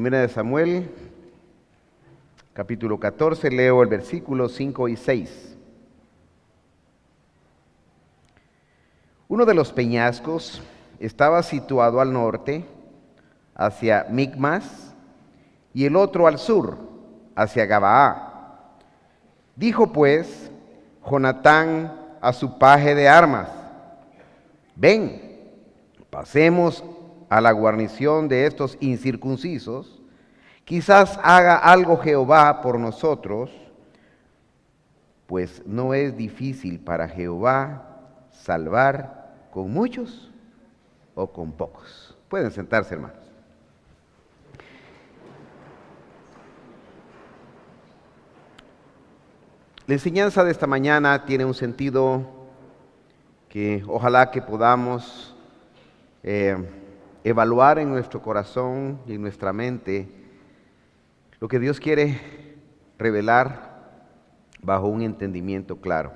Primera de Samuel, capítulo 14, leo el versículo 5 y 6. Uno de los peñascos estaba situado al norte, hacia Micmas, y el otro al sur, hacia Gabaa. Dijo pues Jonatán a su paje de armas: ven, pasemos a la guarnición de estos incircuncisos, quizás haga algo Jehová por nosotros, pues no es difícil para Jehová salvar con muchos o con pocos. Pueden sentarse, hermanos. La enseñanza de esta mañana tiene un sentido que ojalá que podamos evaluar en nuestro corazón y en nuestra mente lo que Dios quiere revelar bajo un entendimiento claro.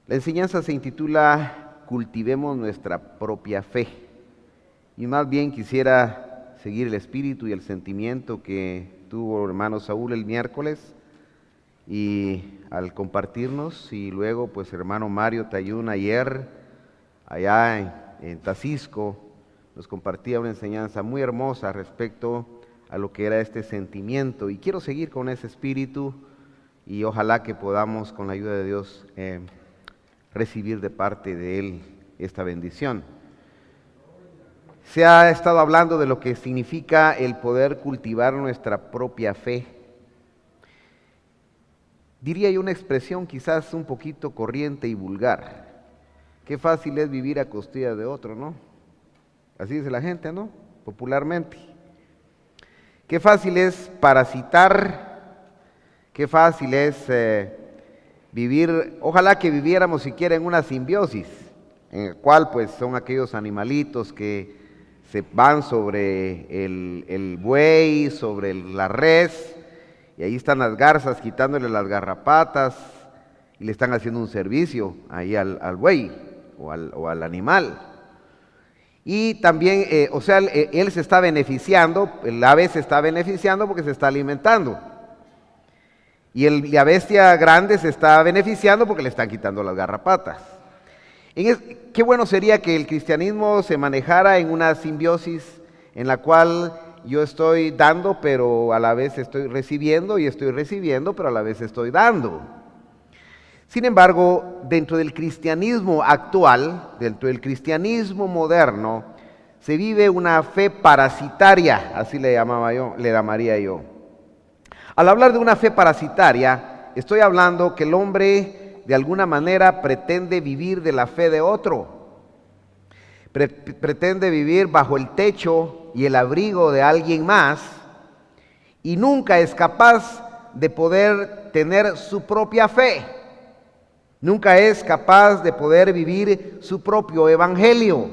La enseñanza se intitula Cultivemos nuestra propia fe, y más bien quisiera seguir el espíritu y el sentimiento que tuvo el hermano Saúl el miércoles y al compartirnos, y luego pues hermano Mario Tayún ayer allá en Tacisco nos compartía una enseñanza muy hermosa respecto a lo que era este sentimiento, y quiero seguir con ese espíritu y ojalá que podamos con la ayuda de Dios recibir de parte de Él esta bendición. Se ha estado hablando de lo que significa el poder cultivar nuestra propia fe. Diría yo una expresión quizás un poquito corriente y vulgar: qué fácil es vivir a costillas de otro, ¿no? Así dice la gente, ¿no? Popularmente. Qué fácil es parasitar, qué fácil es vivir, ojalá que viviéramos siquiera en una simbiosis, en el cual pues son aquellos animalitos que se van sobre el buey, sobre la res, y ahí están las garzas quitándole las garrapatas y le están haciendo un servicio ahí al buey o al animal. Y también, él se está beneficiando, el ave se está beneficiando porque se está alimentando. Y la bestia grande se está beneficiando porque le están quitando las garrapatas. Qué bueno sería que el cristianismo se manejara en una simbiosis en la cual yo estoy dando, pero a la vez estoy recibiendo, y estoy recibiendo, pero a la vez estoy dando. Sin embargo, dentro del cristianismo actual, dentro del cristianismo moderno, se vive una fe parasitaria, así le llamaría yo. Al hablar de una fe parasitaria, estoy hablando que el hombre de alguna manera pretende vivir de la fe de otro. Pretende vivir bajo el techo y el abrigo de alguien más, y nunca es capaz de poder tener su propia fe. Nunca es capaz de poder vivir su propio evangelio.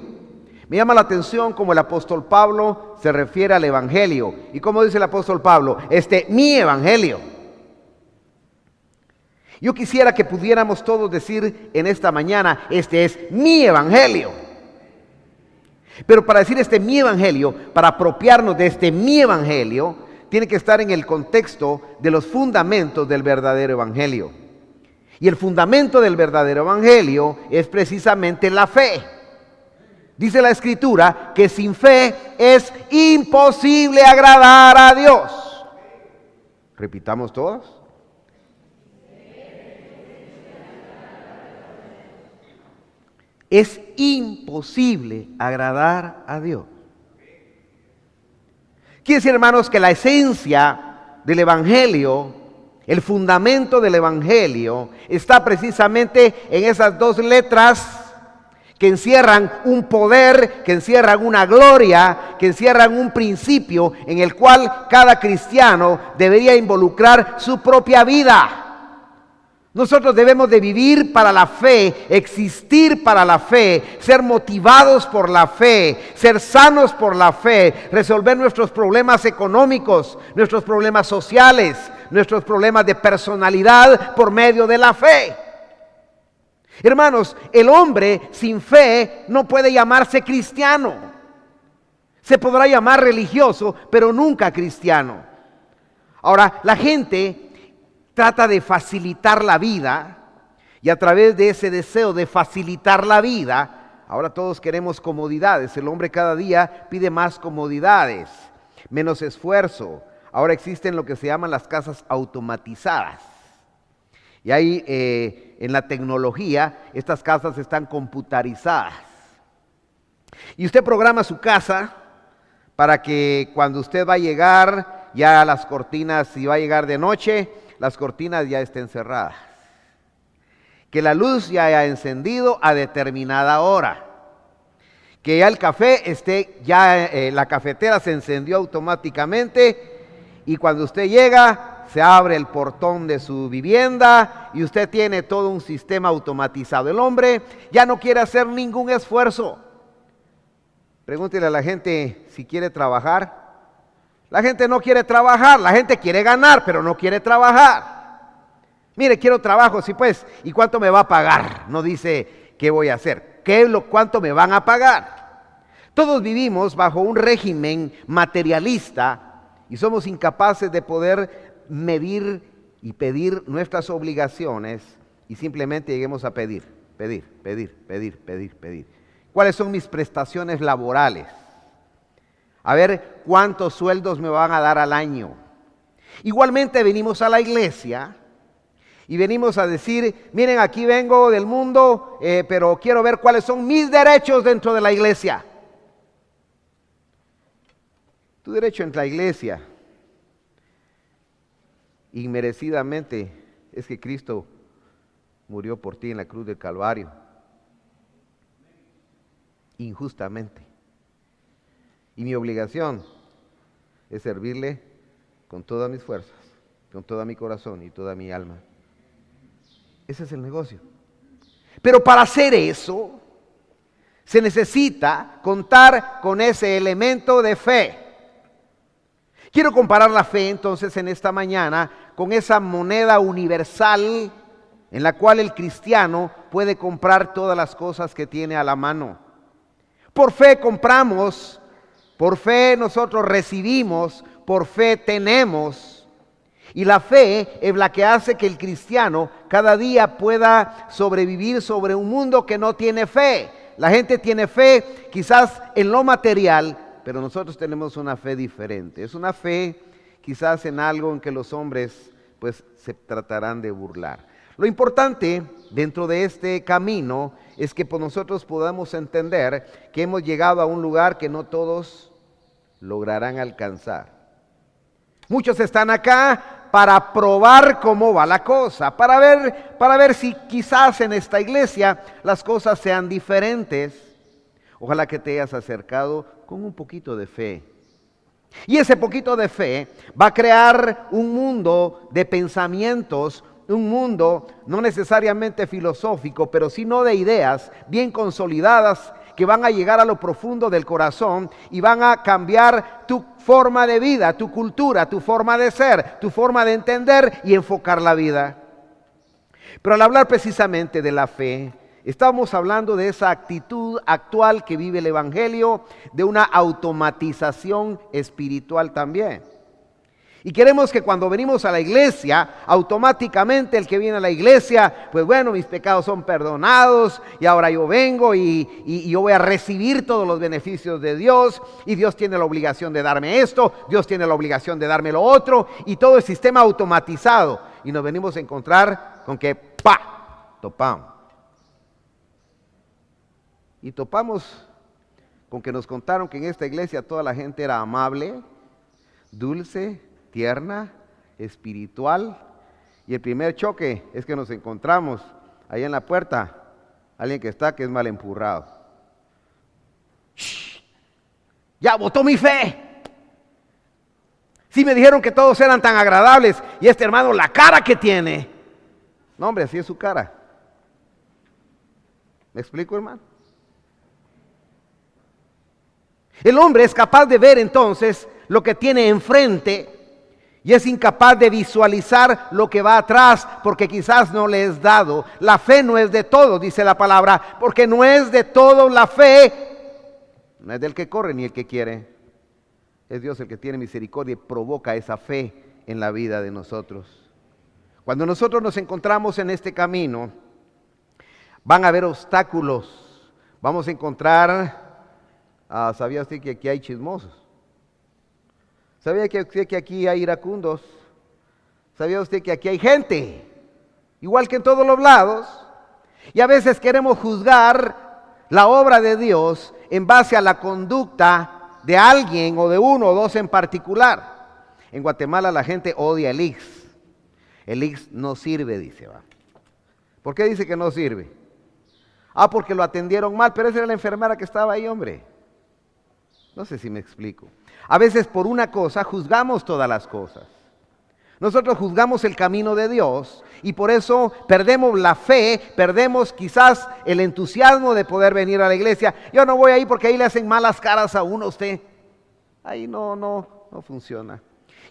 Me llama la atención cómo el apóstol Pablo se refiere al evangelio. ¿Y cómo dice el apóstol Pablo? Mi evangelio. Yo quisiera que pudiéramos todos decir en esta mañana: este es mi evangelio. Pero para decir mi evangelio, para apropiarnos de mi evangelio, tiene que estar en el contexto de los fundamentos del verdadero evangelio. Y el fundamento del verdadero evangelio es precisamente la fe. Dice la Escritura que sin fe es imposible agradar a Dios. Repitamos todos. Es imposible agradar a Dios. Quiere decir, hermanos, que la esencia del evangelio, el fundamento del evangelio, está precisamente en esas dos letras que encierran un poder, que encierran una gloria, que encierran un principio en el cual cada cristiano debería involucrar su propia vida. Nosotros debemos de vivir para la fe, existir para la fe, ser motivados por la fe, ser sanos por la fe, resolver nuestros problemas económicos, nuestros problemas sociales, nuestros problemas de personalidad por medio de la fe. Hermanos, el hombre sin fe no puede llamarse cristiano. Se podrá llamar religioso, pero nunca cristiano. Ahora, la gente trata de facilitar la vida y a través de ese deseo de facilitar la vida, ahora todos queremos comodidades. El hombre cada día pide más comodidades, menos esfuerzo. Ahora existen lo que se llaman las casas automatizadas. Y ahí en la tecnología, estas casas están computarizadas. Y usted programa su casa para que cuando usted va a llegar, ya las cortinas, si va a llegar de noche, las cortinas ya estén cerradas. Que la luz ya haya encendido a determinada hora. Que ya el café esté, la cafetera se encendió automáticamente y cuando usted llega, se abre el portón de su vivienda y usted tiene todo un sistema automatizado. El hombre ya no quiere hacer ningún esfuerzo. Pregúntele a la gente si quiere trabajar. La gente no quiere trabajar, la gente quiere ganar, pero no quiere trabajar. Mire, quiero trabajo, sí pues, ¿y cuánto me va a pagar? No dice qué voy a hacer, cuánto me van a pagar. Todos vivimos bajo un régimen materialista y somos incapaces de poder medir y pedir nuestras obligaciones y simplemente lleguemos a pedir. ¿Cuáles son mis prestaciones laborales? A ver cuántos sueldos me van a dar al año. Igualmente venimos a la iglesia y venimos a decir, miren, aquí vengo del mundo, pero quiero ver cuáles son mis derechos dentro de la iglesia. Tu derecho en la iglesia, inmerecidamente, es que Cristo murió por ti en la cruz del Calvario. Injustamente. Y mi obligación es servirle con todas mis fuerzas, con todo mi corazón y toda mi alma. Ese es el negocio. Pero para hacer eso, se necesita contar con ese elemento de fe. Quiero comparar la fe entonces en esta mañana con esa moneda universal en la cual el cristiano puede comprar todas las cosas que tiene a la mano. Por fe compramos, por fe nosotros recibimos, por fe tenemos. Y la fe es la que hace que el cristiano cada día pueda sobrevivir sobre un mundo que no tiene fe. La gente tiene fe quizás en lo material, pero nosotros tenemos una fe diferente. Es una fe quizás en algo en que los hombres pues se tratarán de burlar. Lo importante dentro de este camino es que nosotros podamos entender que hemos llegado a un lugar que no todos lograrán alcanzar. Muchos están acá para probar cómo va la cosa, para ver si quizás en esta iglesia las cosas sean diferentes. Ojalá que te hayas acercado con un poquito de fe. Y ese poquito de fe va a crear un mundo de pensamientos, un mundo no necesariamente filosófico, pero sino de ideas bien consolidadas que van a llegar a lo profundo del corazón y van a cambiar tu forma de vida, tu cultura, tu forma de ser, tu forma de entender y enfocar la vida. Pero al hablar precisamente de la fe, estamos hablando de esa actitud actual que vive el Evangelio, de una automatización espiritual también. Y queremos que cuando venimos a la iglesia, automáticamente el que viene a la iglesia, pues bueno, mis pecados son perdonados y ahora yo vengo y yo voy a recibir todos los beneficios de Dios y Dios tiene la obligación de darme esto, Dios tiene la obligación de darme lo otro y todo el sistema automatizado. Y nos venimos a encontrar con que topamos. Y topamos con que nos contaron que en esta iglesia toda la gente era amable, dulce, tierna, espiritual. Y el primer choque es que nos encontramos ahí en la puerta, alguien que es mal empurrado. ¡Shh! ¡Ya botó mi fe! Sí me dijeron que todos eran tan agradables y este hermano la cara que tiene. No hombre, así es su cara. ¿Me explico, hermano? El hombre es capaz de ver entonces lo que tiene enfrente y es incapaz de visualizar lo que va atrás porque quizás no le es dado. La fe no es de todo, dice la palabra, porque no es de todo la fe. No es del que corre ni el que quiere. Es Dios el que tiene misericordia y provoca esa fe en la vida de nosotros. Cuando nosotros nos encontramos en este camino, van a haber obstáculos. Vamos a encontrar, ¿sabía usted que aquí hay chismosos? ¿Sabía usted que aquí hay iracundos? ¿Sabía usted que aquí hay gente? Igual que en todos los lados. Y a veces queremos juzgar la obra de Dios en base a la conducta de alguien o de uno o dos en particular. En Guatemala la gente odia el IX. El IX no sirve, dice. ¿Va? ¿Por qué dice que no sirve? Porque lo atendieron mal, pero esa era la enfermera que estaba ahí, hombre. No sé si me explico. A veces por una cosa juzgamos todas las cosas. Nosotros juzgamos el camino de Dios y por eso perdemos la fe, perdemos quizás el entusiasmo de poder venir a la iglesia. Yo no voy ahí porque ahí le hacen malas caras a uno a usted. Ahí no funciona.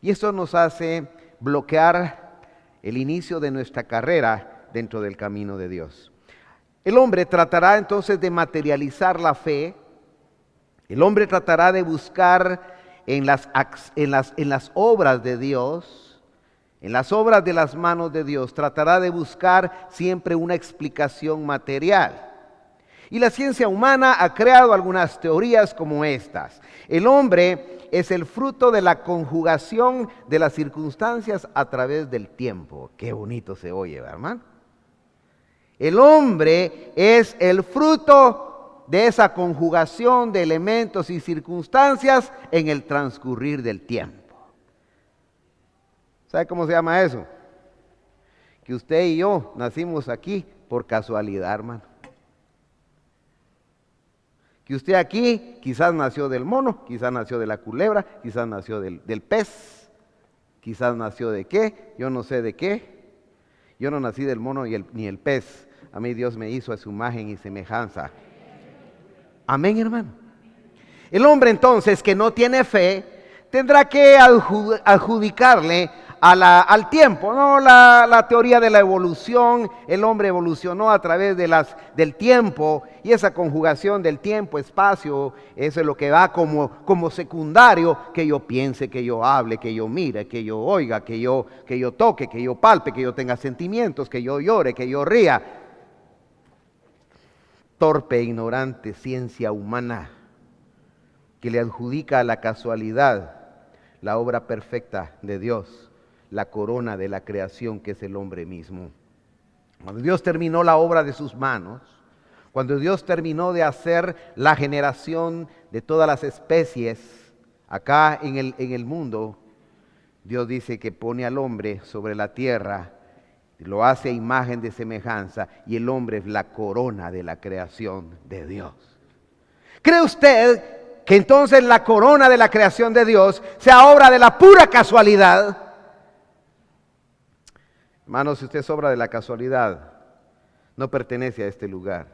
Y esto nos hace bloquear el inicio de nuestra carrera dentro del camino de Dios. El hombre tratará entonces de materializar la fe. El hombre tratará de buscar en las obras de Dios, en las obras de las manos de Dios, tratará de buscar siempre una explicación material. Y la ciencia humana ha creado algunas teorías como estas. El hombre es el fruto de la conjugación de las circunstancias a través del tiempo. Qué bonito se oye, ¿verdad, hermano? El hombre es el fruto de esa conjugación de elementos y circunstancias en el transcurrir del tiempo. ¿Sabe cómo se llama eso? Que usted y yo nacimos aquí por casualidad, hermano. Que usted aquí quizás nació del mono, quizás nació de la culebra, quizás nació del pez, quizás nació de qué, yo no sé de qué. Yo no nací del mono ni el pez. A mí Dios me hizo a su imagen y semejanza. Amén, hermano. El hombre entonces que no tiene fe tendrá que adjudicarle al tiempo, ¿no? La teoría de la evolución. El hombre evolucionó a través del tiempo y esa conjugación del tiempo, espacio, eso es lo que va como secundario, que yo piense, que yo hable, que yo mire, que yo oiga, que yo toque, que yo palpe, que yo tenga sentimientos, que yo llore, que yo ría. Torpe e ignorante ciencia humana que le adjudica a la casualidad la obra perfecta de Dios, la corona de la creación que es el hombre mismo. Cuando Dios terminó la obra de sus manos, cuando Dios terminó de hacer la generación de todas las especies acá en el mundo, Dios dice que pone al hombre sobre la tierra, lo hace a imagen de semejanza y el hombre es la corona de la creación de Dios. ¿Cree usted que entonces la corona de la creación de Dios sea obra de la pura casualidad? Hermanos, si usted es obra de la casualidad, no pertenece a este lugar.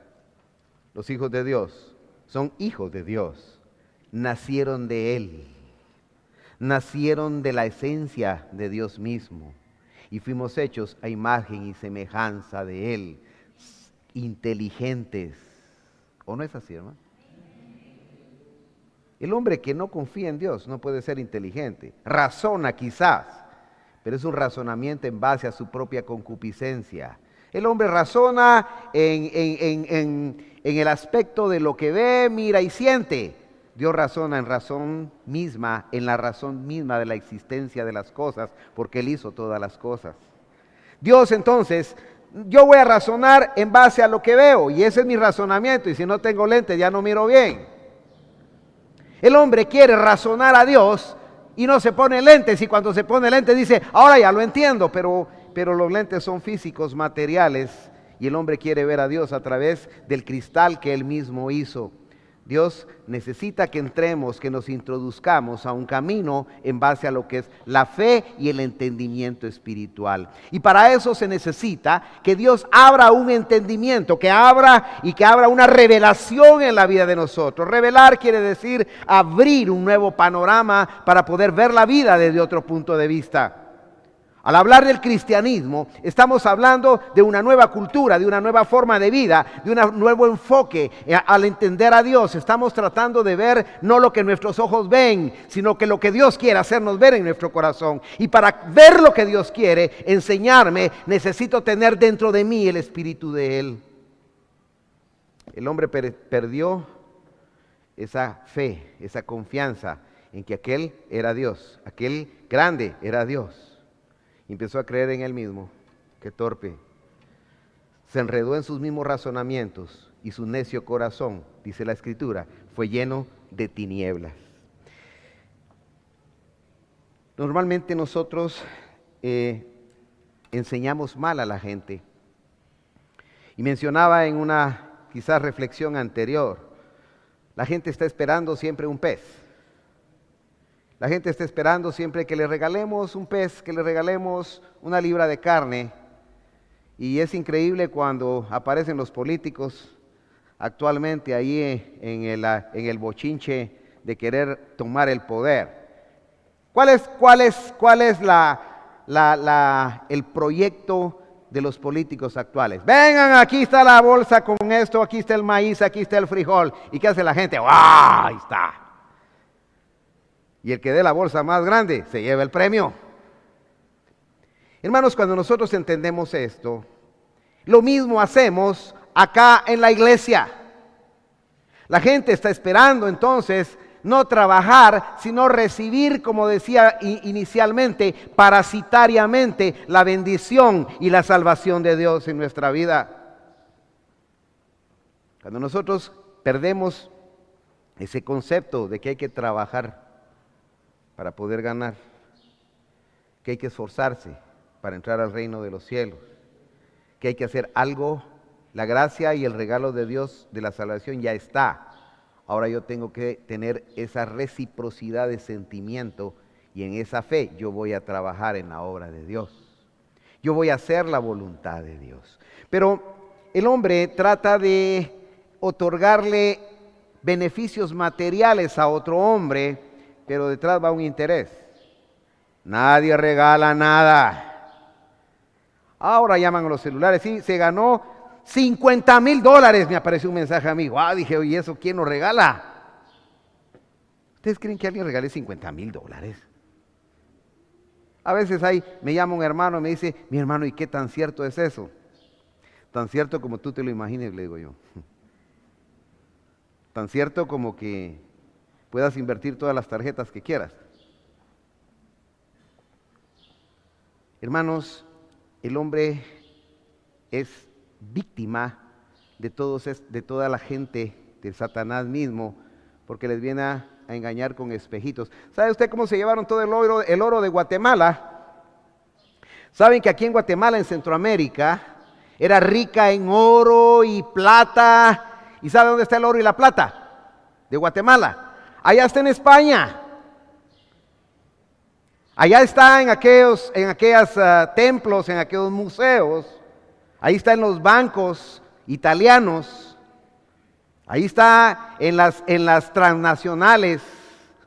Los hijos de Dios son hijos de Dios, nacieron de Él, nacieron de la esencia de Dios mismo y fuimos hechos a imagen y semejanza de Él, inteligentes. ¿O no es así, hermano? El hombre que no confía en Dios no puede ser inteligente. Razona quizás, pero es un razonamiento en base a su propia concupiscencia. El hombre razona en el aspecto de lo que ve, mira y siente. Dios razona en la razón misma de la existencia de las cosas, porque Él hizo todas las cosas. Dios entonces, yo voy a razonar en base a lo que veo, y ese es mi razonamiento, y si no tengo lentes ya no miro bien. El hombre quiere razonar a Dios y no se pone lentes, y cuando se pone lentes dice, ahora ya lo entiendo, pero los lentes son físicos, materiales, y el hombre quiere ver a Dios a través del cristal que Él mismo hizo. Dios necesita que entremos, que nos introduzcamos a un camino en base a lo que es la fe y el entendimiento espiritual. Y para eso se necesita que Dios abra un entendimiento, que abra una revelación en la vida de nosotros. Revelar quiere decir abrir un nuevo panorama para poder ver la vida desde otro punto de vista. Al hablar del cristianismo, estamos hablando de una nueva cultura, de una nueva forma de vida, de un nuevo enfoque. Al entender a Dios, estamos tratando de ver no lo que nuestros ojos ven, sino que lo que Dios quiere hacernos ver en nuestro corazón. Y para ver lo que Dios quiere enseñarme, necesito tener dentro de mí el Espíritu de Él. El hombre perdió esa fe, esa confianza en que aquel era Dios, aquel grande era Dios. Y empezó a creer en él mismo. Qué torpe. Se enredó en sus mismos razonamientos y su necio corazón, dice la Escritura, fue lleno de tinieblas. Normalmente nosotros enseñamos mal a la gente. Y mencionaba en una quizás reflexión anterior, la gente está esperando siempre un pez. La gente está esperando siempre que le regalemos un pez, que le regalemos una libra de carne. Y es increíble cuando aparecen los políticos actualmente ahí en el bochinche de querer tomar el poder. ¿Cuál es el proyecto de los políticos actuales? Vengan, aquí está la bolsa con esto, aquí está el maíz, aquí está el frijol. ¿Y qué hace la gente? ¡Ah! Ahí está. Y el que dé la bolsa más grande se lleva el premio. Hermanos, cuando nosotros entendemos esto, lo mismo hacemos acá en la iglesia. La gente está esperando entonces no trabajar, sino recibir, como decía inicialmente, parasitariamente la bendición y la salvación de Dios en nuestra vida. Cuando nosotros perdemos ese concepto de que hay que trabajar para poder ganar, que hay que esforzarse para entrar al reino de los cielos, que hay que hacer algo, la gracia y el regalo de Dios de la salvación ya está. Ahora yo tengo que tener esa reciprocidad de sentimiento y en esa fe yo voy a trabajar en la obra de Dios. Yo voy a hacer la voluntad de Dios. Pero el hombre trata de otorgarle beneficios materiales a otro hombre, pero detrás va un interés. Nadie regala nada. Ahora llaman a los celulares, sí, se ganó $50,000, me apareció un mensaje a mí. Wow, dije, oye, ¿eso quién lo regala? ¿Ustedes creen que alguien regale $50,000? A veces me llama un hermano y me dice, mi hermano, ¿y qué tan cierto es eso? Tan cierto como tú te lo imagines, le digo yo. Tan cierto como que puedas invertir todas las tarjetas que quieras. Hermanos, el hombre es víctima de toda la gente, de Satanás mismo, porque les viene a engañar con espejitos. ¿Sabe usted cómo se llevaron todo el oro de Guatemala? ¿Saben que aquí en Guatemala, en Centroamérica, era rica en oro y plata? ¿Y sabe dónde está el oro y la plata? De Guatemala. Allá está en España. Allá está en aquellos templos, en aquellos museos. Ahí está en los bancos italianos. Ahí está en las transnacionales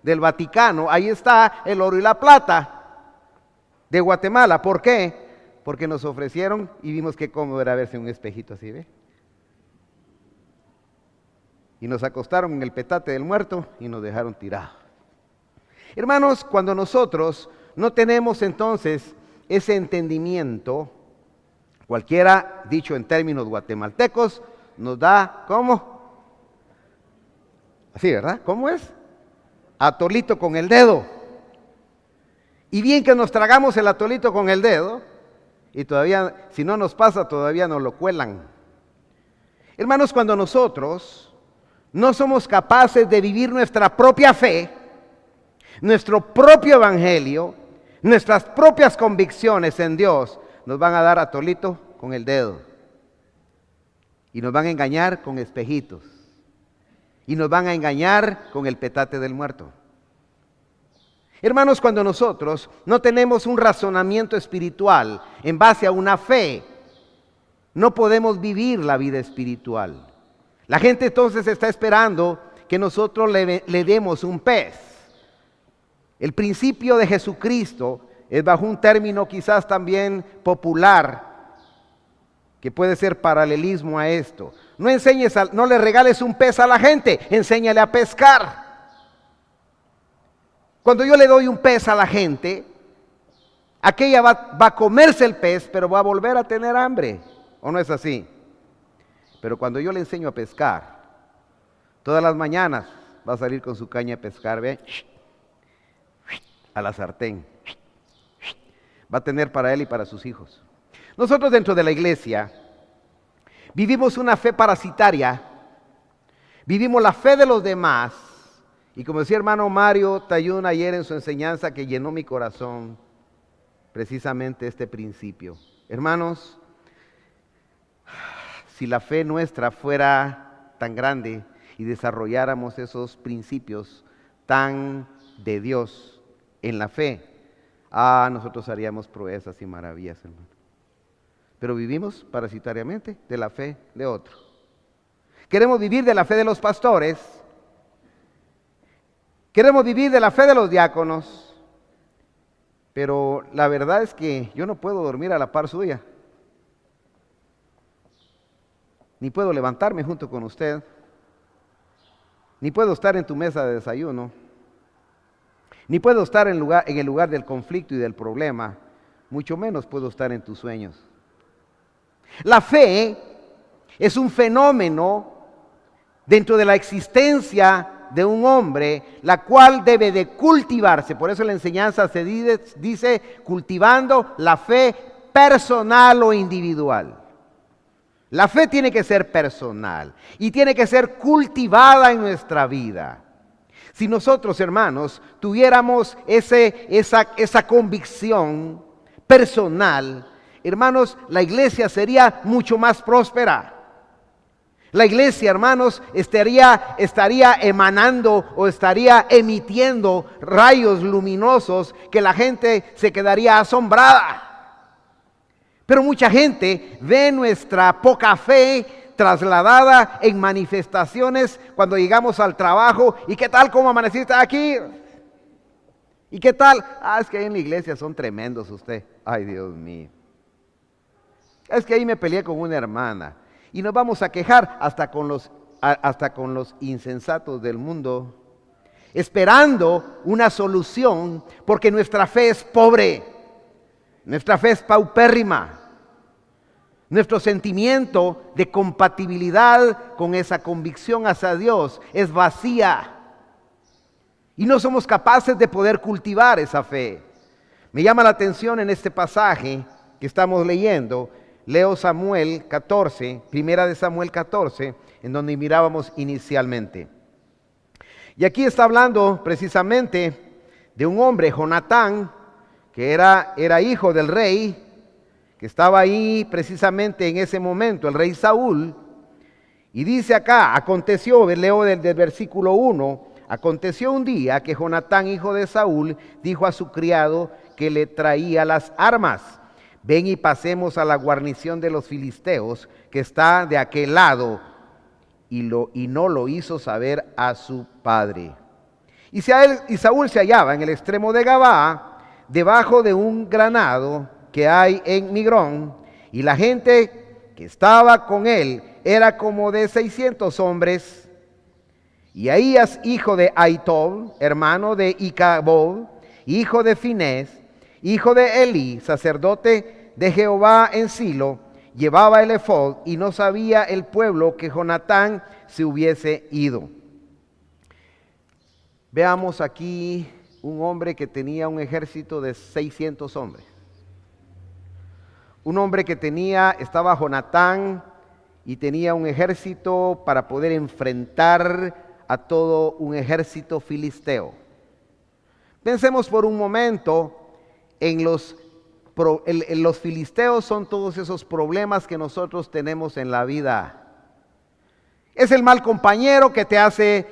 del Vaticano. Ahí está el oro y la plata de Guatemala. ¿Por qué? Porque nos ofrecieron y vimos qué cómodo era verse un espejito así, ¿ve? Y nos acostaron en el petate del muerto y nos dejaron tirados. Hermanos, cuando nosotros no tenemos entonces ese entendimiento, cualquiera, dicho en términos guatemaltecos, nos da, ¿cómo? Así, ¿verdad? ¿Cómo es? Atolito con el dedo. Y bien que nos tragamos el atolito con el dedo, y todavía, si no nos pasa, todavía nos lo cuelan. Hermanos, cuando nosotros no somos capaces de vivir nuestra propia fe, nuestro propio evangelio, nuestras propias convicciones en Dios, nos van a dar atolito con el dedo. Y nos van a engañar con espejitos. Y nos van a engañar con el petate del muerto. Hermanos, cuando nosotros no tenemos un razonamiento espiritual en base a una fe, no podemos vivir la vida espiritual. La gente entonces está esperando que nosotros le demos un pez. El principio de Jesucristo es bajo un término quizás también popular, que puede ser paralelismo a esto. No le regales un pez a la gente, enséñale a pescar. Cuando yo le doy un pez a la gente, aquella va a comerse el pez, pero va a volver a tener hambre. ¿O no es así? Pero cuando yo le enseño a pescar, todas las mañanas va a salir con su caña a pescar, ¿ve? A la sartén. Va a tener para él y para sus hijos. Nosotros dentro de la iglesia vivimos una fe parasitaria, vivimos la fe de los demás, y como decía hermano Mario Tayún ayer en su enseñanza que llenó mi corazón, precisamente este principio. Hermanos, si la fe nuestra fuera tan grande y desarrolláramos esos principios tan de Dios en la fe, nosotros haríamos proezas y maravillas, hermano. Pero vivimos parasitariamente de la fe de otro. Queremos vivir de la fe de los pastores, queremos vivir de la fe de los diáconos, pero la verdad es que yo no puedo dormir a la par suya, ni puedo levantarme junto con usted, ni puedo estar en tu mesa de desayuno, ni puedo estar en el lugar del conflicto y del problema, mucho menos puedo estar en tus sueños. La fe es un fenómeno dentro de la existencia de un hombre, la cual debe de cultivarse. Por eso la enseñanza se dice cultivando la fe personal o individual. La fe tiene que ser personal y tiene que ser cultivada en nuestra vida. Si nosotros, hermanos, tuviéramos esa convicción personal, hermanos, la iglesia sería mucho más próspera. La iglesia, hermanos, estaría emanando o estaría emitiendo rayos luminosos que la gente se quedaría asombrada. Pero mucha gente ve nuestra poca fe trasladada en manifestaciones cuando llegamos al trabajo. ¿Y qué tal? ¿Cómo amaneciste aquí? ¿Y qué tal? Es que ahí en la iglesia son tremendos usted. Ay, Dios mío. Es que ahí me peleé con una hermana. Y nos vamos a quejar hasta con los insensatos del mundo, esperando una solución, porque nuestra fe es pobre, nuestra fe es paupérrima. Nuestro sentimiento de compatibilidad con esa convicción hacia Dios es vacía. Y no somos capaces de poder cultivar esa fe. Me llama la atención en este pasaje que estamos leyendo. Leo Samuel 14, primera de Samuel 14, en donde mirábamos inicialmente. Y aquí está hablando precisamente de un hombre, Jonatán, que era hijo del rey, que estaba ahí precisamente en ese momento, el rey Saúl. Y dice acá, aconteció, leo del versículo 1, aconteció un día que Jonatán, hijo de Saúl, dijo a su criado que le traía las armas: ven y pasemos a la guarnición de los filisteos que está de aquel lado. Y no lo hizo saber a su padre. Y Saúl se hallaba en el extremo de Gabaa, debajo de un granado que hay en Migrón, y la gente que estaba con él era como de 600 hombres. Y Ahías, hijo de Ahitob, hermano de Icabob, hijo de Finés, hijo de Elí, sacerdote de Jehová en Silo, llevaba el efod, y no sabía el pueblo que Jonatán se hubiese ido. Veamos aquí un hombre que tenía un ejército de 600 hombres. Un hombre que estaba Jonatán y tenía un ejército para poder enfrentar a todo un ejército filisteo. Pensemos por un momento en los filisteos. Son todos esos problemas que nosotros tenemos en la vida. Es el mal compañero que te hace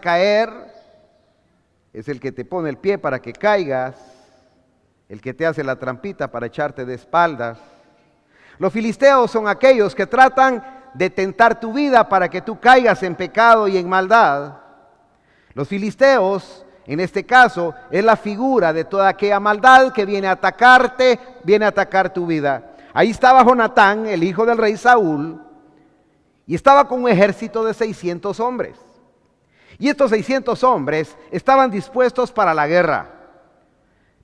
caer. Es el que te pone el pie para que caigas. El que te hace la trampita para echarte de espaldas. Los filisteos son aquellos que tratan de tentar tu vida para que tú caigas en pecado y en maldad. Los filisteos en este caso, es la figura de toda aquella maldad que viene a atacarte, viene a atacar tu vida. Ahí estaba Jonatán, el hijo del rey Saúl, y estaba con un ejército de 600 hombres. Y estos 600 hombres estaban dispuestos para la guerra.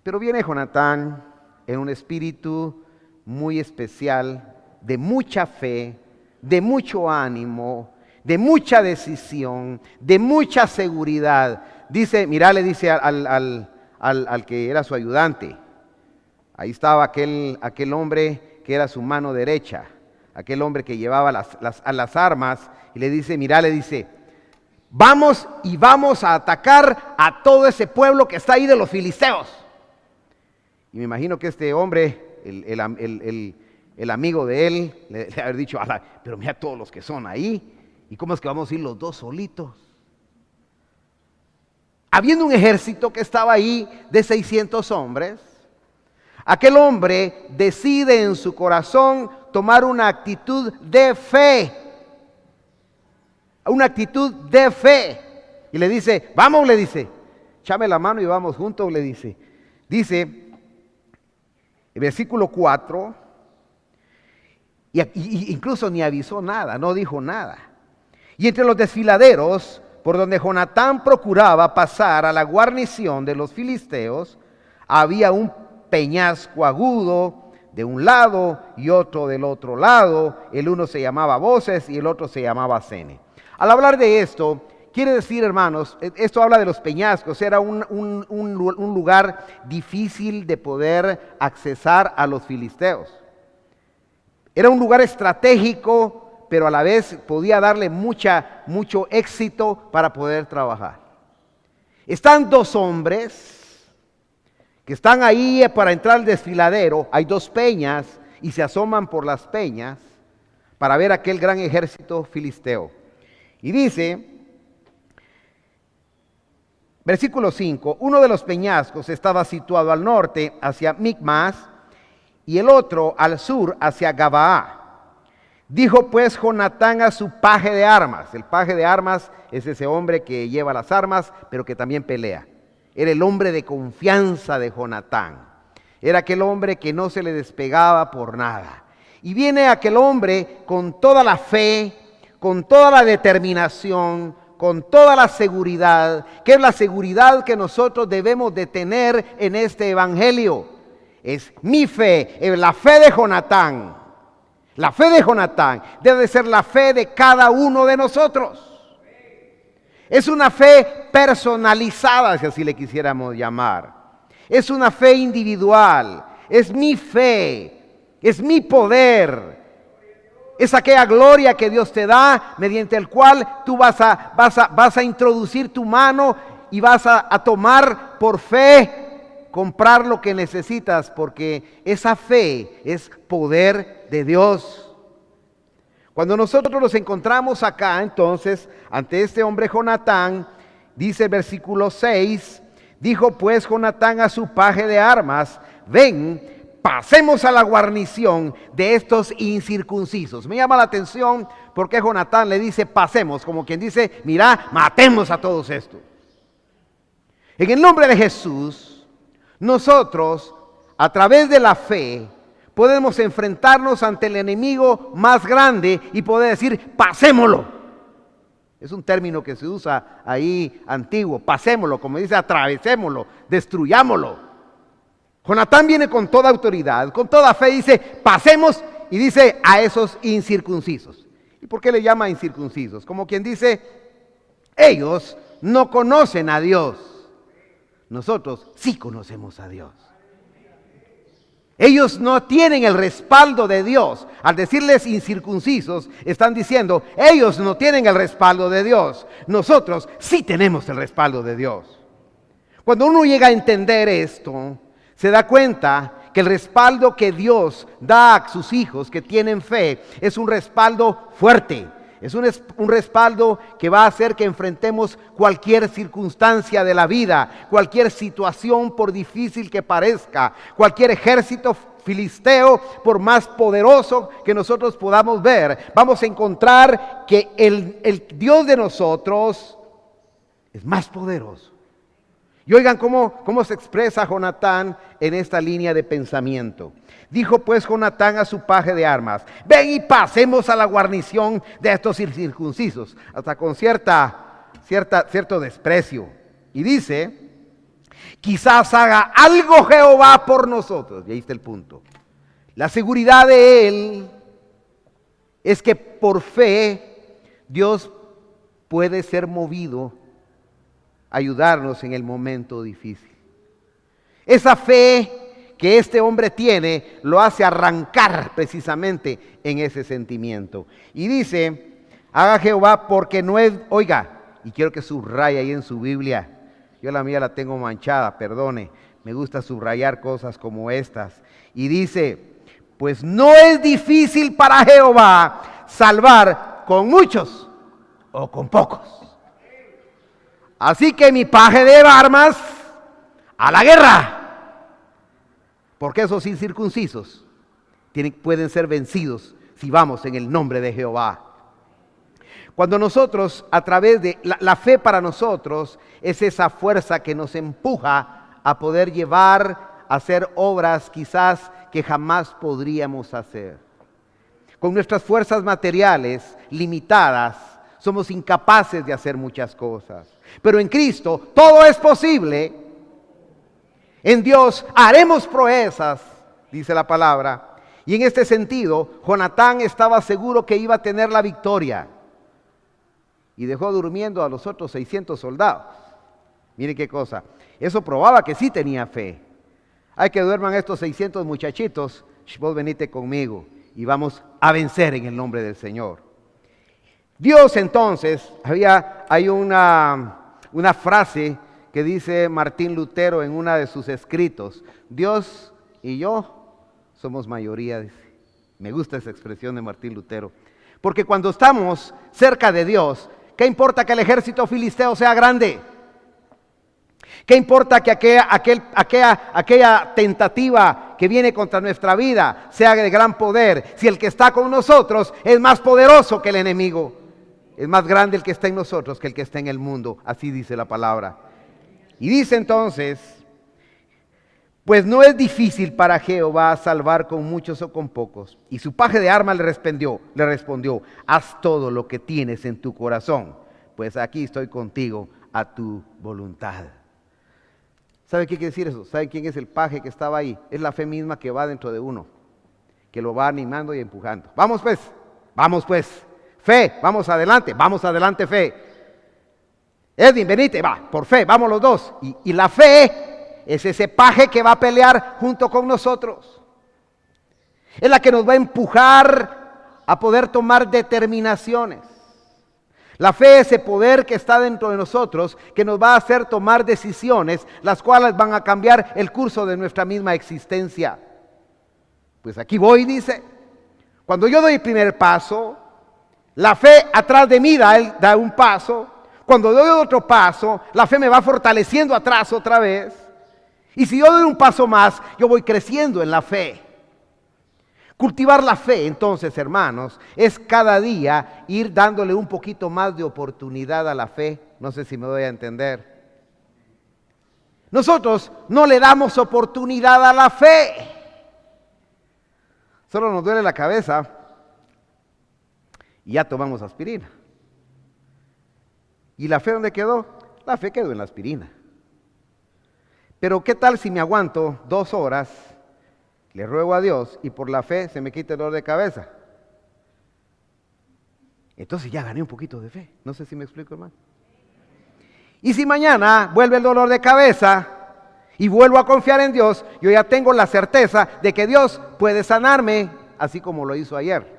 Pero viene Jonatán en un espíritu muy especial, de mucha fe, de mucho ánimo, de mucha decisión, de mucha seguridad. Dice, mira, le dice al que era su ayudante. Ahí estaba aquel hombre que era su mano derecha, aquel hombre que llevaba las armas, y le dice, mira, le dice, vamos y vamos a atacar a todo ese pueblo que está ahí de los filisteos. Y me imagino que este hombre, el amigo de él, le haber dicho, pero mira todos los que son ahí, ¿y cómo es que vamos a ir los dos solitos? Habiendo un ejército que estaba ahí de 600 hombres, aquel hombre decide en su corazón tomar una actitud de fe. Una actitud de fe. Y le dice, vamos, le dice, échame la mano y vamos juntos, le dice. Dice, el versículo 4, y incluso ni avisó nada, no dijo nada. Y entre los desfiladeros, por donde Jonatán procuraba pasar a la guarnición de los filisteos, había un peñasco agudo de un lado y otro del otro lado. El uno se llamaba Voces y el otro se llamaba Sene. Al hablar de esto, quiere decir, hermanos, esto habla de los peñascos. Era un lugar difícil de poder accesar a los filisteos. Era un lugar estratégico, pero a la vez podía darle mucho éxito para poder trabajar. Están dos hombres que están ahí para entrar al desfiladero. Hay dos peñas y se asoman por las peñas para ver aquel gran ejército filisteo. Y dice, versículo 5, uno de los peñascos estaba situado al norte hacia Micmas y el otro al sur hacia Gabaa. Dijo pues Jonatán a su paje de armas. El paje de armas es ese hombre que lleva las armas, pero que también pelea. Era el hombre de confianza de Jonatán. Era aquel hombre que no se le despegaba por nada. Y viene aquel hombre con toda la fe, con toda la determinación, con toda la seguridad, que es la seguridad que nosotros debemos de tener en este evangelio. Es mi fe, es la fe de Jonatán. La fe de Jonatán debe ser la fe de cada uno de nosotros. Es una fe personalizada, si así le quisiéramos llamar. Es una fe individual. Es mi fe. Es mi poder. Es aquella gloria que Dios te da, mediante el cual tú vas a introducir tu mano y vas a tomar por fe, comprar lo que necesitas, porque esa fe es poder de Dios. Cuando nosotros nos encontramos acá, entonces, ante este hombre Jonatán, dice el versículo 6, dijo pues Jonatán a su paje de armas, ven, pasemos a la guarnición de estos incircuncisos. Me llama la atención porque Jonatán le dice pasemos, como quien dice, mira, matemos a todos estos. En el nombre de Jesús, nosotros, a través de la fe, podemos enfrentarnos ante el enemigo más grande y poder decir, pasémoslo. Es un término que se usa ahí antiguo, pasémoslo, como dice, atravesémoslo, destruyámoslo. Jonatán viene con toda autoridad, con toda fe, dice, pasemos, y dice a esos incircuncisos. ¿Y por qué le llama incircuncisos? Como quien dice, ellos no conocen a Dios. Nosotros sí conocemos a Dios. Ellos no tienen el respaldo de Dios. Al decirles incircuncisos, están diciendo, ellos no tienen el respaldo de Dios. Nosotros sí tenemos el respaldo de Dios. Cuando uno llega a entender esto, se da cuenta que el respaldo que Dios da a sus hijos que tienen fe es un respaldo fuerte. Es un respaldo que va a hacer que enfrentemos cualquier circunstancia de la vida, cualquier situación por difícil que parezca, cualquier ejército filisteo por más poderoso que nosotros podamos ver. Vamos a encontrar que el Dios de nosotros es más poderoso. Y oigan cómo se expresa Jonatán en esta línea de pensamiento. Dijo pues Jonatán a su paje de armas: ven y pasemos a la guarnición de estos incircuncisos, hasta con cierto desprecio. Y dice: quizás haga algo Jehová por nosotros. Y ahí está el punto. La seguridad de él es que por fe Dios puede ser movido a ayudarnos en el momento difícil. Esa fe que este hombre tiene lo hace arrancar precisamente en ese sentimiento. Y dice: haga Jehová, porque no es, oiga, y quiero que subraye ahí en su Biblia. Yo la mía la tengo manchada, perdone. Me gusta subrayar cosas como estas. Y dice: pues no es difícil para Jehová salvar con muchos o con pocos. Así que mi paje de armas, a la guerra. Porque esos incircuncisos pueden ser vencidos si vamos en el nombre de Jehová. Cuando nosotros, a través de la fe para nosotros, es esa fuerza que nos empuja a poder llevar a hacer obras quizás que jamás podríamos hacer. Con nuestras fuerzas materiales limitadas, somos incapaces de hacer muchas cosas. Pero en Cristo todo es posible. En Dios haremos proezas, dice la palabra. Y en este sentido, Jonatán estaba seguro que iba a tener la victoria. Y dejó durmiendo a los otros 600 soldados. Miren qué cosa. Eso probaba que sí tenía fe. Hay que duerman estos 600 muchachitos. Vos venite conmigo y vamos a vencer en el nombre del Señor. Dios entonces, hay una frase que dice Martín Lutero en uno de sus escritos: Dios y yo somos mayoría. Dice. Me gusta esa expresión de Martín Lutero. Porque cuando estamos cerca de Dios, ¿qué importa que el ejército filisteo sea grande? ¿Qué importa que aquella tentativa que viene contra nuestra vida sea de gran poder? Si el que está con nosotros es más poderoso que el enemigo. Es más grande el que está en nosotros que el que está en el mundo. Así dice la palabra. Y dice entonces: pues no es difícil para Jehová salvar con muchos o con pocos. Y su paje de armas le respondió: haz todo lo que tienes en tu corazón, pues aquí estoy contigo a tu voluntad. ¿Sabe qué quiere decir eso? ¿Sabe quién es el paje que estaba ahí? Es la fe misma que va dentro de uno, que lo va animando y empujando. Vamos pues, fe, vamos adelante fe. Edwin, venite, va, por fe, vamos los dos. Y la fe es ese paje que va a pelear junto con nosotros. Es la que nos va a empujar a poder tomar determinaciones. La fe es ese poder que está dentro de nosotros, que nos va a hacer tomar decisiones, las cuales van a cambiar el curso de nuestra misma existencia. Pues aquí voy, dice. Cuando yo doy el primer paso, la fe atrás de mí da un paso. Cuando doy otro paso, la fe me va fortaleciendo atrás otra vez. Y si yo doy un paso más, yo voy creciendo en la fe. Cultivar la fe, entonces, hermanos, es cada día ir dándole un poquito más de oportunidad a la fe. No sé si me doy a entender. Nosotros no le damos oportunidad a la fe. Solo nos duele la cabeza y ya tomamos aspirina. ¿Y la fe dónde quedó? La fe quedó en la aspirina. Pero ¿qué tal si me aguanto 2 horas? Le ruego a Dios y por la fe se me quita el dolor de cabeza. Entonces ya gané un poquito de fe. No sé si me explico, hermano. Y si mañana vuelve el dolor de cabeza y vuelvo a confiar en Dios, yo ya tengo la certeza de que Dios puede sanarme, así como lo hizo ayer.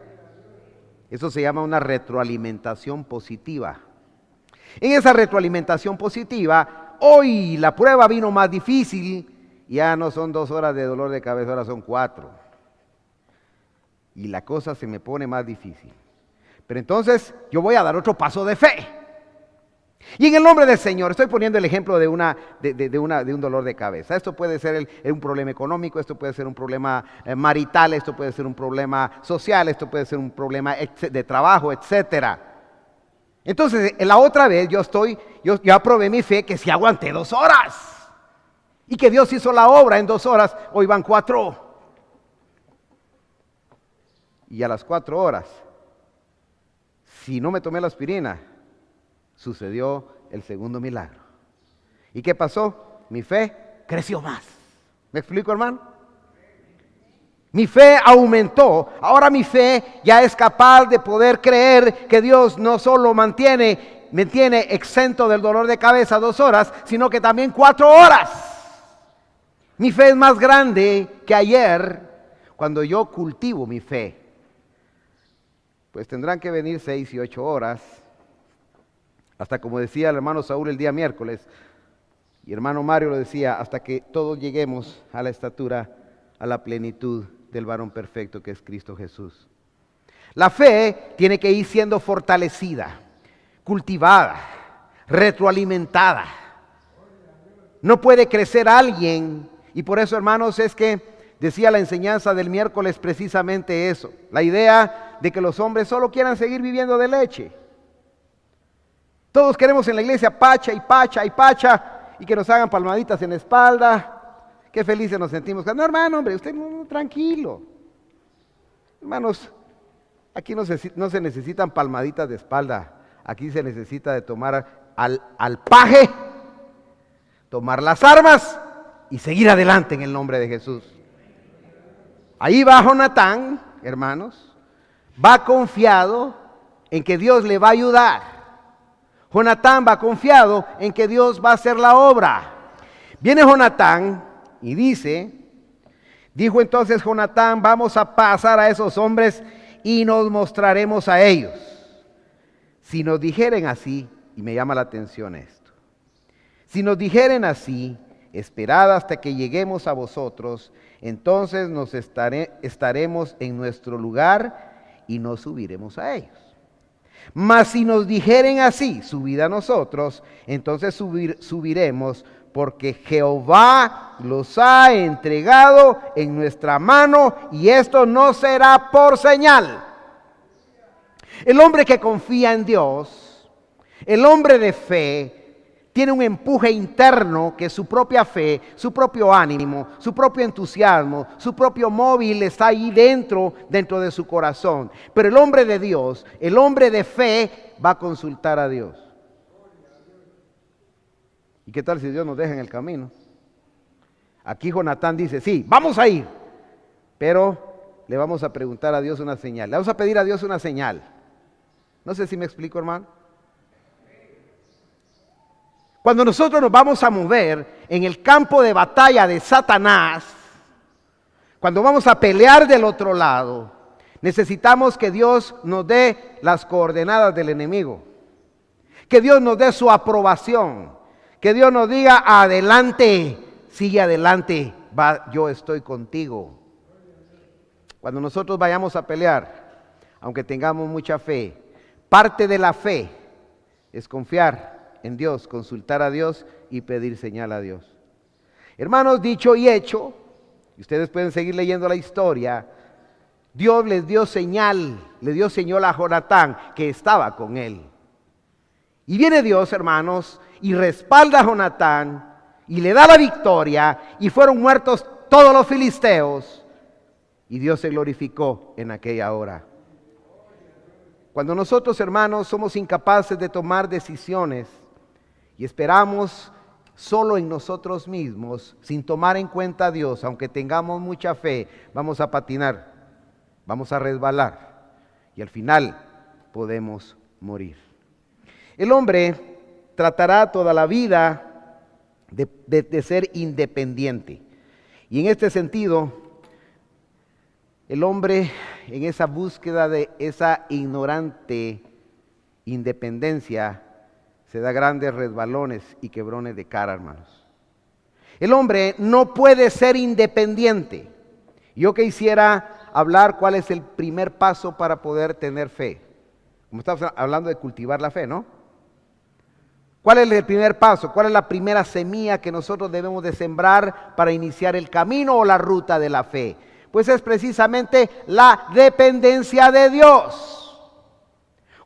Eso se llama una retroalimentación positiva. En esa retroalimentación positiva, hoy la prueba vino más difícil. Ya no son 2 horas de dolor de cabeza, ahora son 4. Y la cosa se me pone más difícil. Pero entonces yo voy a dar otro paso de fe. Y en el nombre del Señor, estoy poniendo el ejemplo de un dolor de cabeza. Esto puede ser un problema económico, esto puede ser un problema marital, esto puede ser un problema social, esto puede ser un problema de trabajo, etcétera. Entonces, la otra vez yo aprobé mi fe que si aguanté 2 horas. Y que Dios hizo la obra en 2 horas, hoy van 4. Y a las 4 horas, si no me tomé la aspirina, sucedió el segundo milagro. ¿Y qué pasó? Mi fe creció más. ¿Me explico, hermano? Mi fe aumentó. Ahora mi fe ya es capaz de poder creer que Dios no solo me tiene exento del dolor de cabeza 2 horas, sino que también 4 horas. Mi fe es más grande que ayer cuando yo cultivo mi fe. Pues tendrán que venir 6 y 8 horas, hasta como decía el hermano Saúl el día miércoles, y hermano Mario lo decía, hasta que todos lleguemos a la estatura, a la plenitud del varón perfecto que es Cristo Jesús. La fe tiene que ir siendo fortalecida, cultivada, retroalimentada. No puede crecer alguien, y por eso, hermanos, es que decía la enseñanza del miércoles precisamente eso, la idea de que los hombres solo quieran seguir viviendo de leche. Todos queremos en la iglesia pacha y pacha y pacha, y que nos hagan palmaditas en la espalda. Qué felices nos sentimos. No, hermano, hombre, usted no, tranquilo. Hermanos, aquí no se necesitan palmaditas de espalda. Aquí se necesita de tomar al paje, tomar las armas y seguir adelante en el nombre de Jesús. Ahí va Jonatán, hermanos, va confiado en que Dios le va a ayudar. Jonatán va confiado en que Dios va a hacer la obra. Viene Jonatán y dijo entonces Jonatán, vamos a pasar a esos hombres y nos mostraremos a ellos. Si nos dijeren así, y me llama la atención esto, si nos dijeren así, esperad hasta que lleguemos a vosotros, entonces nos estaremos en nuestro lugar y no subiremos a ellos. Mas si nos dijeren así, subid a nosotros, entonces subiremos, porque Jehová los ha entregado en nuestra mano, y esto no será por señal. El hombre que confía en Dios, el hombre de fe, tiene un empuje interno que su propia fe, su propio ánimo, su propio entusiasmo, su propio móvil está ahí dentro de su corazón. Pero el hombre de Dios, el hombre de fe, va a consultar a Dios. ¿Y qué tal si Dios nos deja en el camino? Aquí Jonatán dice, sí, vamos a ir, pero le vamos a preguntar a Dios una señal. Le vamos a pedir a Dios una señal. No sé si me explico, hermano. Cuando nosotros nos vamos a mover en el campo de batalla de Satanás, cuando vamos a pelear del otro lado, necesitamos que Dios nos dé las coordenadas del enemigo, que Dios nos dé su aprobación, que Dios nos diga, adelante, sigue adelante, yo estoy contigo. Cuando nosotros vayamos a pelear, aunque tengamos mucha fe, parte de la fe es confiar en Dios, consultar a Dios y pedir señal a Dios. Hermanos, dicho y hecho, y ustedes pueden seguir leyendo la historia, Dios les dio señal, le dio señal a Jonatán que estaba con él. Y viene Dios, hermanos, y respalda a Jonatán y le da la victoria, y fueron muertos todos los filisteos, y Dios se glorificó en aquella hora. Cuando nosotros, hermanos, somos incapaces de tomar decisiones y esperamos solo en nosotros mismos, sin tomar en cuenta a Dios, aunque tengamos mucha fe, vamos a patinar, vamos a resbalar y al final podemos morir. El hombre tratará toda la vida de ser independiente, y en este sentido, el hombre en esa búsqueda de esa ignorante independencia se da grandes resbalones y quebrones de cara, hermanos. El hombre no puede ser independiente. Yo quisiera hablar cuál es el primer paso para poder tener fe. Como estamos hablando de cultivar la fe, ¿no? ¿Cuál es el primer paso? ¿Cuál es la primera semilla que nosotros debemos de sembrar para iniciar el camino o la ruta de la fe? Pues es precisamente la dependencia de Dios.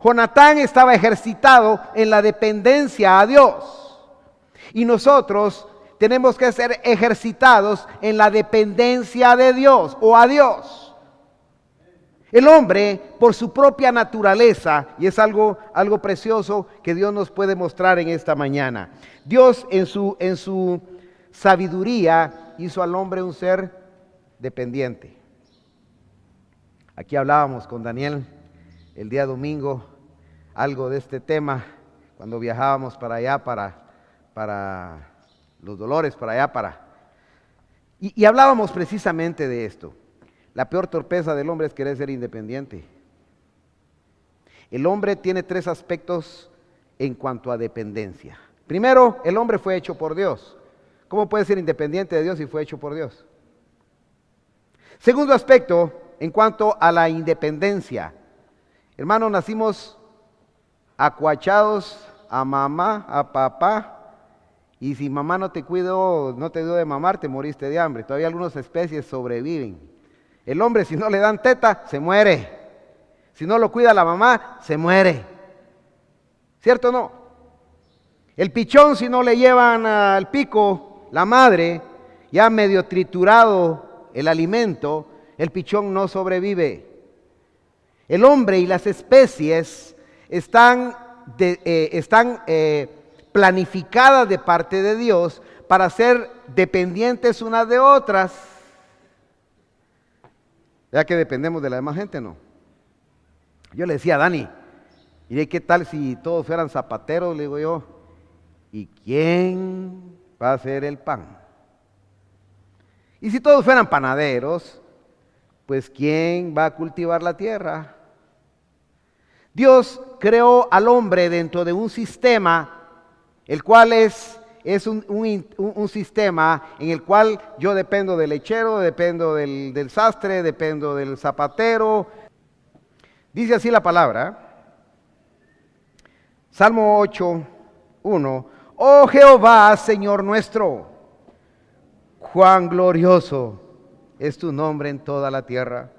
Jonatán estaba ejercitado en la dependencia a Dios. Y nosotros tenemos que ser ejercitados en la dependencia de Dios o a Dios. El hombre, por su propia naturaleza, y es algo precioso que Dios nos puede mostrar en esta mañana. Dios en su sabiduría hizo al hombre un ser dependiente. Aquí hablábamos con Daniel el día domingo algo de este tema cuando viajábamos para allá, para Los Dolores, para allá, y hablábamos precisamente de esto. La peor torpeza del hombre es querer ser independiente. El hombre tiene 3 aspectos en cuanto a dependencia. Primero, el hombre fue hecho por Dios. ¿Cómo puede ser independiente de Dios si fue hecho por Dios? Segundo aspecto, en cuanto a la independencia. Hermanos, nacimos acuachados a mamá, a papá, y si mamá no te cuidó, no te dio de mamar, te moriste de hambre. Todavía algunas especies sobreviven. El hombre, si no le dan teta, se muere. Si no lo cuida la mamá, se muere. ¿Cierto o no? El pichón, si no le llevan al pico la madre, ya medio triturado el alimento, el pichón no sobrevive. El hombre y las especies están planificadas de parte de Dios para ser dependientes unas de otras. Ya que dependemos de la demás gente, ¿no? Yo le decía a Dani, mire, ¿qué tal si todos fueran zapateros? Le digo yo, ¿y quién va a hacer el pan? Y si todos fueran panaderos, pues ¿quién va a cultivar la tierra? Dios creó al hombre dentro de un sistema, el cual es un sistema en el cual yo dependo del lechero, dependo del sastre, dependo del zapatero. Dice así la palabra, Salmo 8:1, oh Jehová, Señor nuestro, cuán glorioso es tu nombre en toda la tierra.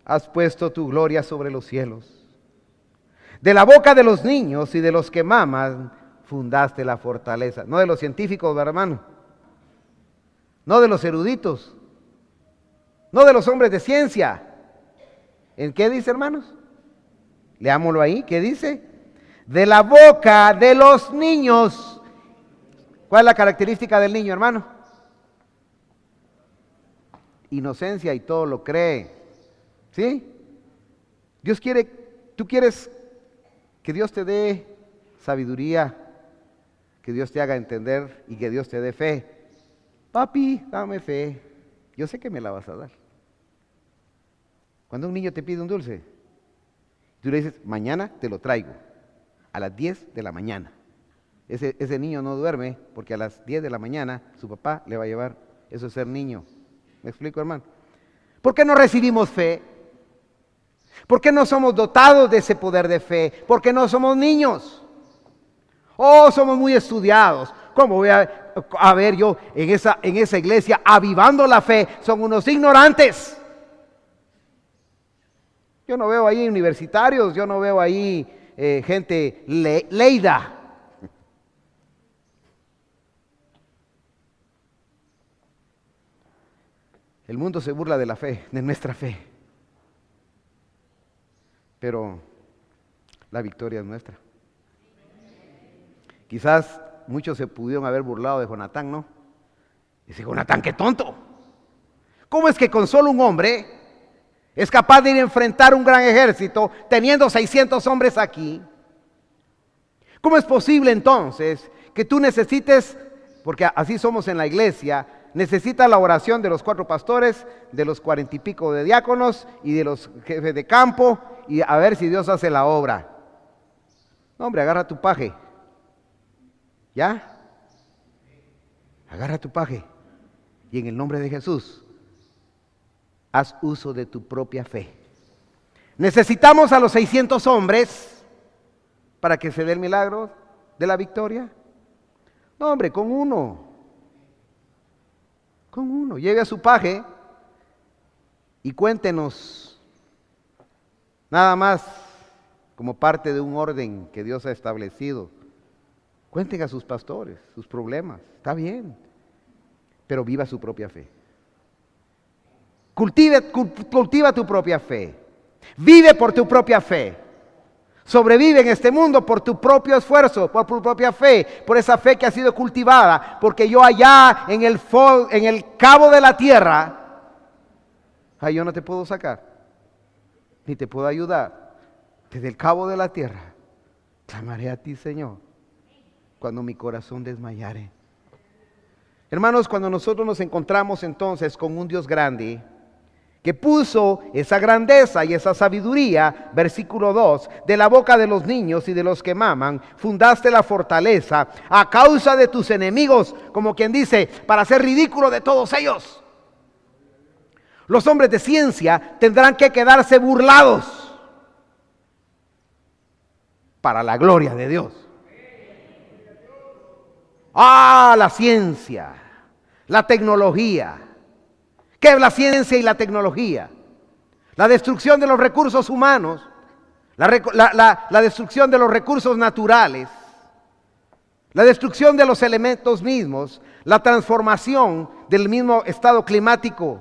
Has puesto tu gloria sobre los cielos. De la boca de los niños y de los que maman, fundaste la fortaleza. No de los científicos, hermano. No de los eruditos. No de los hombres de ciencia. ¿En qué dice, hermanos? Leámoslo ahí. ¿Qué dice? De la boca de los niños. ¿Cuál es la característica del niño, hermano? Inocencia y todo lo cree. ¿Sí? Dios quiere, tú quieres que Dios te dé sabiduría, que Dios te haga entender y que Dios te dé fe. Papi, dame fe. Yo sé que me la vas a dar. Cuando un niño te pide un dulce, tú le dices, mañana te lo traigo, a las 10 de la mañana. Ese niño no duerme porque a las 10 de la mañana su papá le va a llevar. Eso es ser niño. ¿Me explico, hermano? ¿Por qué no recibimos fe? ¿Por qué no somos dotados de ese poder de fe? ¿Por qué no somos niños? Oh, somos muy estudiados. ¿Cómo voy a ver yo en esa iglesia avivando la fe? Son unos ignorantes. Yo no veo ahí universitarios, yo no veo ahí gente leída. El mundo se burla de la fe, de nuestra fe. Pero la victoria es nuestra. Quizás muchos se pudieron haber burlado de Jonatán, ¿no? Dice, Jonatán, qué tonto. ¿Cómo es que con solo un hombre es capaz de ir a enfrentar un gran ejército teniendo 600 hombres aquí? ¿Cómo es posible entonces que tú necesites, porque así somos en la iglesia, necesitas la oración de los 4 pastores, de los 40 y pico de diáconos y de los jefes de campo, y a ver si Dios hace la obra? No, hombre, agarra tu paje. ¿Ya? Agarra tu paje. Y en el nombre de Jesús, haz uso de tu propia fe. ¿Necesitamos a los 600 hombres para que se dé el milagro de la victoria? No, hombre, con uno. Con uno. Lleve a su paje y cuéntenos. Nada más como parte de un orden que Dios ha establecido. Cuenten a sus pastores sus problemas, está bien, pero viva su propia fe. Cultiva tu propia fe. Vive por tu propia fe. Sobrevive en este mundo por tu propio esfuerzo, por tu propia fe, por esa fe que ha sido cultivada. Porque yo allá en el cabo de la tierra, ahí yo no te puedo sacar, ni te puedo ayudar. Desde el cabo de la tierra, clamaré a ti, Señor, cuando mi corazón desmayare. Hermanos, cuando nosotros nos encontramos entonces con un Dios grande, que puso esa grandeza y esa sabiduría, versículo 2, de la boca de los niños y de los que maman, fundaste la fortaleza a causa de tus enemigos, como quien dice, para hacer ridículo de todos ellos. Los hombres de ciencia tendrán que quedarse burlados para la gloria de Dios. La ciencia, la tecnología. ¿Qué es la ciencia y la tecnología? La destrucción de los recursos humanos, la destrucción de los recursos naturales, la destrucción de los elementos mismos, la transformación del mismo estado climático.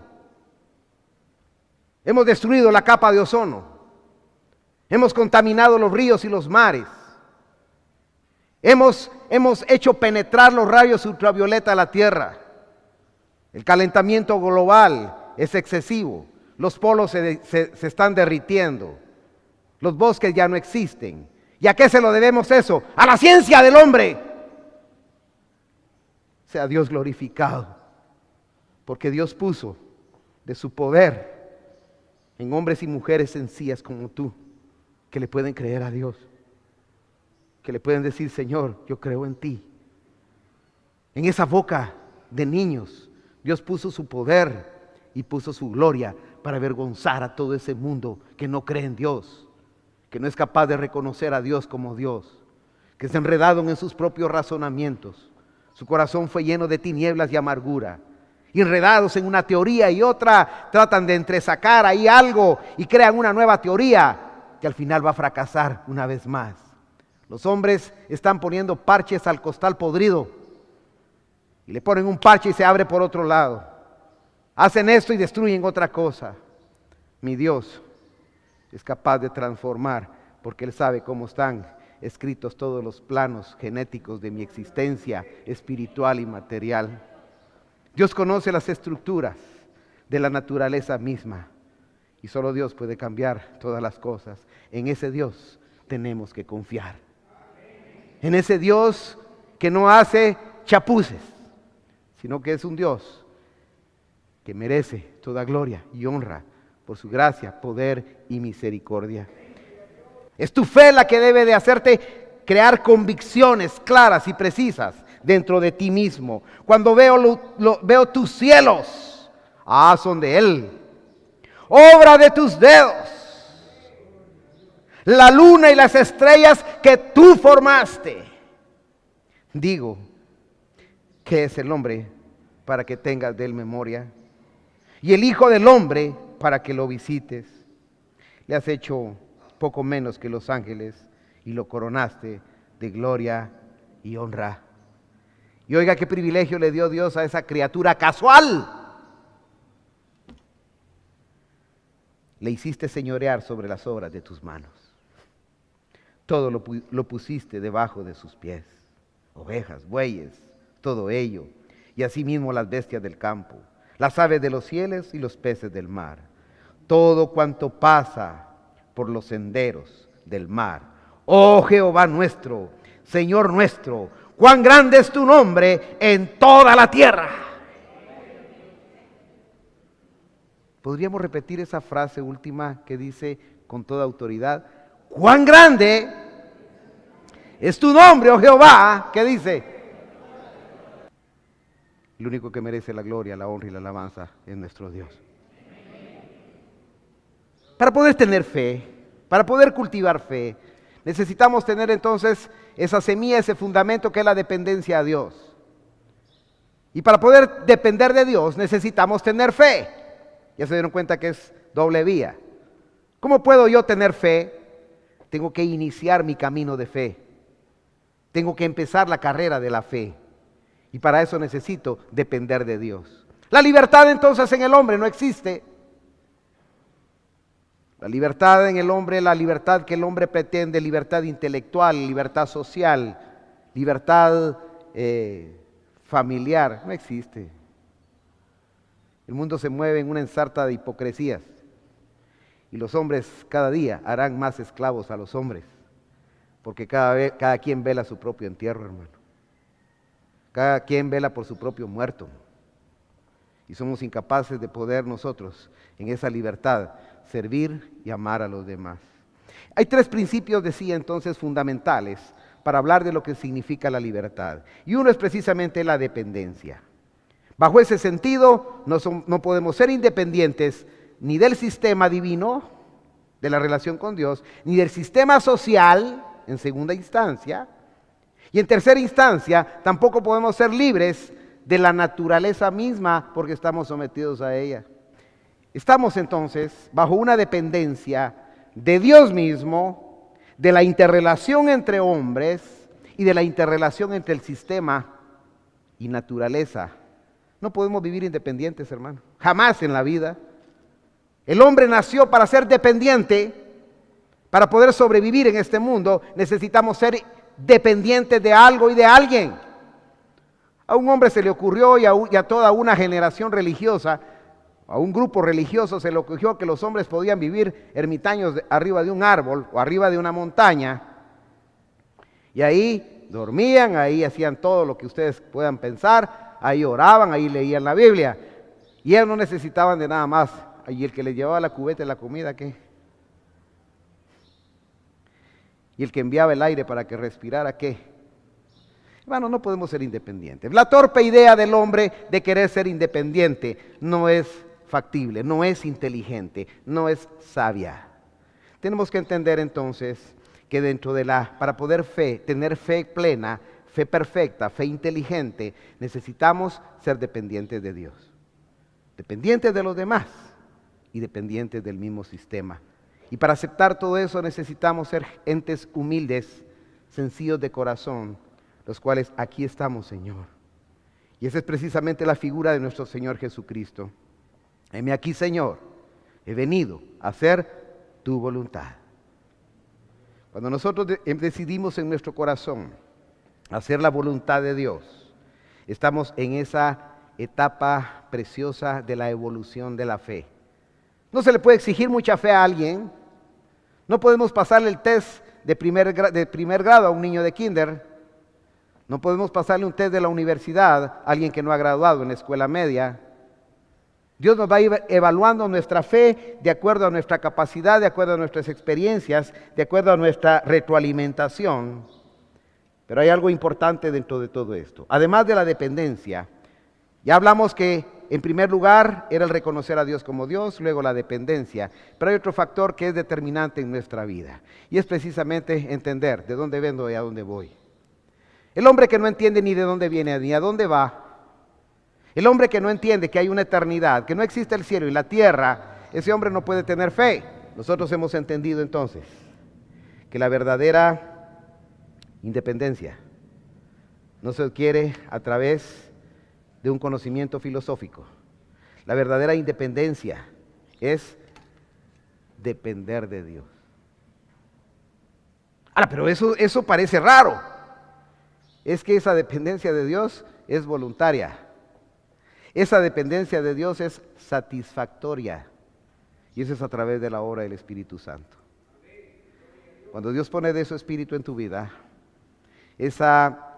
Hemos destruido la capa de ozono, hemos contaminado los ríos y los mares, hemos hecho penetrar los rayos ultravioleta a la tierra. El calentamiento global es excesivo, los polos se están derritiendo, los bosques ya no existen. ¿Y a qué se lo debemos eso? A la ciencia del hombre. Sea Dios glorificado, porque Dios puso de su poder en hombres y mujeres sencillas como tú, que le pueden creer a Dios, que le pueden decir, Señor, yo creo en ti. En esa boca de niños, Dios puso su poder y puso su gloria para avergonzar a todo ese mundo que no cree en Dios, que no es capaz de reconocer a Dios como Dios, que está enredado en sus propios razonamientos. Su corazón fue lleno de tinieblas y amargura. Y enredados en una teoría y otra, tratan de entresacar ahí algo y crean una nueva teoría que al final va a fracasar una vez más. Los hombres están poniendo parches al costal podrido. Y le ponen un parche y se abre por otro lado. Hacen esto y destruyen otra cosa. Mi Dios es capaz de transformar, porque Él sabe cómo están escritos todos los planos genéticos de mi existencia espiritual y material. Dios conoce las estructuras de la naturaleza misma. Y solo Dios puede cambiar todas las cosas. En ese Dios tenemos que confiar. En ese Dios que no hace chapuces, sino que es un Dios que merece toda gloria y honra por su gracia, poder y misericordia. Es tu fe la que debe de hacerte crear convicciones claras y precisas dentro de ti mismo. Cuando veo tus cielos, son de Él, obra de tus dedos, la luna y las estrellas que tú formaste. Digo, ¿qué es el hombre para que tengas de él memoria? Y el Hijo del Hombre para que lo visites. Le has hecho poco menos que los ángeles y lo coronaste de gloria y honra. Y oiga qué privilegio le dio Dios a esa criatura casual. Le hiciste señorear sobre las obras de tus manos. Todo lo pusiste debajo de sus pies. Ovejas, bueyes, todo ello, y asimismo las bestias del campo, las aves de los cielos y los peces del mar, todo cuanto pasa por los senderos del mar. Oh Jehová nuestro, Señor nuestro, cuán grande es tu nombre en toda la tierra. ¿Podríamos repetir esa frase última que dice con toda autoridad? Cuán grande es tu nombre, oh Jehová, ¿qué dice? El único que merece la gloria, la honra y la alabanza es nuestro Dios. Para poder tener fe, para poder cultivar fe, necesitamos tener entonces esa semilla, ese fundamento que es la dependencia a Dios. Y para poder depender de Dios necesitamos tener fe. Ya se dieron cuenta que es doble vía. ¿Cómo puedo yo tener fe? Tengo que iniciar mi camino de fe. Tengo que empezar la carrera de la fe. Y para eso necesito depender de Dios. La libertad entonces en el hombre no existe. La libertad en el hombre, la libertad que el hombre pretende, libertad intelectual, libertad social, libertad familiar, no existe. El mundo se mueve en una ensarta de hipocresías y los hombres cada día harán más esclavos a los hombres, porque cada quien vela su propio entierro, hermano. Cada quien vela por su propio muerto y somos incapaces de poder nosotros en esa libertad servir y amar a los demás. Hay 3 principios, decía entonces, fundamentales para hablar de lo que significa la libertad. Y uno es precisamente la dependencia. Bajo ese sentido, no podemos ser independientes ni del sistema divino, de la relación con Dios, ni del sistema social, en segunda instancia, y en tercera instancia, tampoco podemos ser libres de la naturaleza misma porque estamos sometidos a ella. Estamos entonces bajo una dependencia de Dios mismo, de la interrelación entre hombres y de la interrelación entre el sistema y naturaleza. No podemos vivir independientes, hermano, jamás en la vida. El hombre nació para ser dependiente. Para poder sobrevivir en este mundo necesitamos ser dependientes de algo y de alguien. A un hombre se le ocurrió y a toda una generación religiosa, a un grupo religioso se le ocurrió que los hombres podían vivir ermitaños arriba de un árbol o arriba de una montaña. Y ahí dormían, ahí hacían todo lo que ustedes puedan pensar, ahí oraban, ahí leían la Biblia. Y ellos no necesitaban de nada más. Y el que les llevaba la cubeta de la comida, ¿qué? Y el que enviaba el aire para que respirara, ¿qué? Hermano, no podemos ser independientes. La torpe idea del hombre de querer ser independiente no es factible, no es inteligente, no es sabia. Tenemos que entender entonces que para poder tener fe plena, fe perfecta, fe inteligente, necesitamos ser dependientes de Dios. Dependientes de los demás y dependientes del mismo sistema. Y para aceptar todo eso necesitamos ser entes humildes, sencillos de corazón, los cuales aquí estamos, Señor. Y esa es precisamente la figura de nuestro Señor Jesucristo. Heme aquí, Señor, he venido a hacer tu voluntad. Cuando nosotros decidimos en nuestro corazón hacer la voluntad de Dios, estamos en esa etapa preciosa de la evolución de la fe. No se le puede exigir mucha fe a alguien. No podemos pasarle el test de primer grado a un niño de kinder. No podemos pasarle un test de la universidad a alguien que no ha graduado en la escuela media. Dios nos va a ir evaluando nuestra fe de acuerdo a nuestra capacidad, de acuerdo a nuestras experiencias, de acuerdo a nuestra retroalimentación. Pero hay algo importante dentro de todo esto. Además de la dependencia, ya hablamos que en primer lugar era el reconocer a Dios como Dios, luego la dependencia. Pero hay otro factor que es determinante en nuestra vida y es precisamente entender de dónde vengo y a dónde voy. El hombre que no entiende ni de dónde viene ni a dónde va, el hombre que no entiende que hay una eternidad, que no existe el cielo y la tierra, ese hombre no puede tener fe. Nosotros hemos entendido entonces que la verdadera independencia no se adquiere a través de un conocimiento filosófico. La verdadera independencia es depender de Dios. Ahora, pero eso parece raro. Es que esa dependencia de Dios es voluntaria. Esa dependencia de Dios es satisfactoria. Y eso es a través de la obra del Espíritu Santo. Cuando Dios pone de su Espíritu en tu vida, esa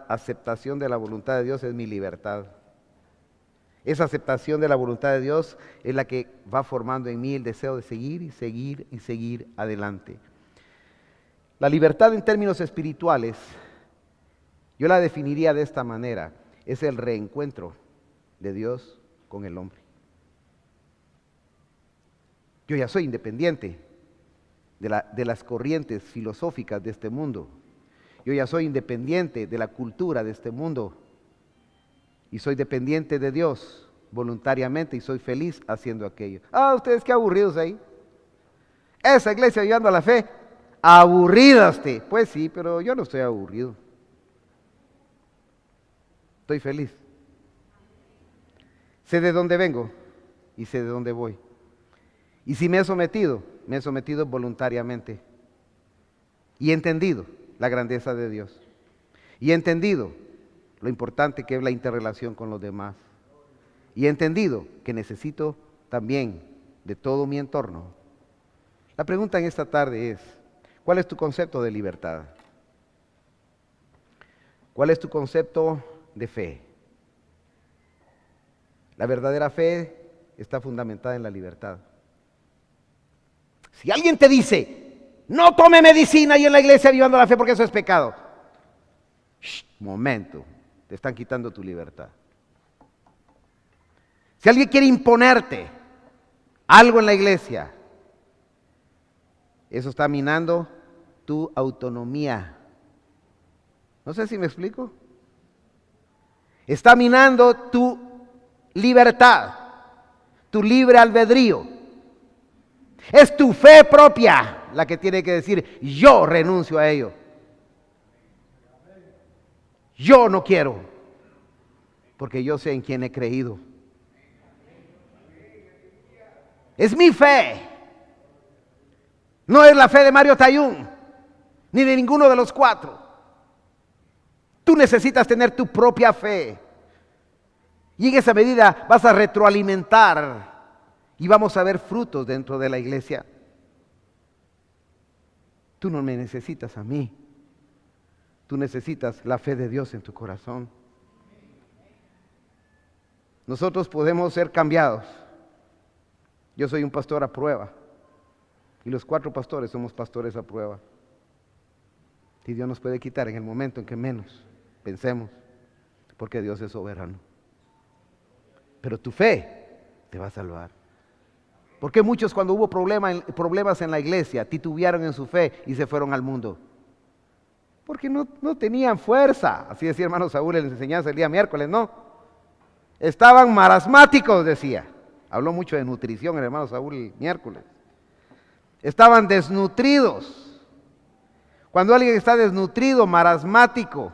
aceptación de la voluntad de Dios es mi libertad. Esa aceptación de la voluntad de Dios es la que va formando en mí el deseo de seguir y seguir y seguir adelante. La libertad en términos espirituales, yo la definiría de esta manera, es el reencuentro de Dios con el hombre. Yo ya soy independiente de las corrientes filosóficas de este mundo. Yo ya soy independiente de la cultura de este mundo. Y soy dependiente de Dios voluntariamente y soy feliz haciendo aquello. Ustedes qué aburridos ahí. Esa iglesia ayudando a la fe. Aburridaste. Pues sí, pero yo no estoy aburrido. Estoy feliz. Sé de dónde vengo y sé de dónde voy. Y si me he sometido voluntariamente. Y he entendido la grandeza de Dios. Y he entendido lo importante que es la interrelación con los demás. Y he entendido que necesito también de todo mi entorno. La pregunta en esta tarde es, ¿cuál es tu concepto de libertad? ¿Cuál es tu concepto de fe? La verdadera fe está fundamentada en la libertad. Si alguien te dice, no tome medicina y en la iglesia vivando la fe porque eso es pecado. Momento, te están quitando tu libertad. Si alguien quiere imponerte algo en la iglesia, eso está minando tu autonomía. No sé si me explico. Está minando tu libertad, tu libre albedrío. Es tu fe propia la que tiene que decir, yo renuncio a ello. Yo no quiero, porque yo sé en quién he creído. Es mi fe. No es la fe de Mario Tayún, ni de ninguno de los cuatro. Tú necesitas tener tu propia fe. Y en esa medida vas a retroalimentar y vamos a ver frutos dentro de la iglesia. Tú no me necesitas a mí. Tú necesitas la fe de Dios en tu corazón. Nosotros podemos ser cambiados. Yo soy un pastor a prueba. Y los 4 pastores somos pastores a prueba. Y Dios nos puede quitar en el momento en que menos pensemos. Porque Dios es soberano. Pero tu fe te va a salvar. Porque muchos cuando hubo problemas en la iglesia titubearon en su fe y se fueron al mundo. Porque no tenían fuerza. Así decía hermano Saúl en la enseñanza el día miércoles, ¿no? Estaban marasmáticos, decía. Habló mucho de nutrición el hermano Saúl el miércoles. Estaban desnutridos. Cuando alguien está desnutrido, marasmático,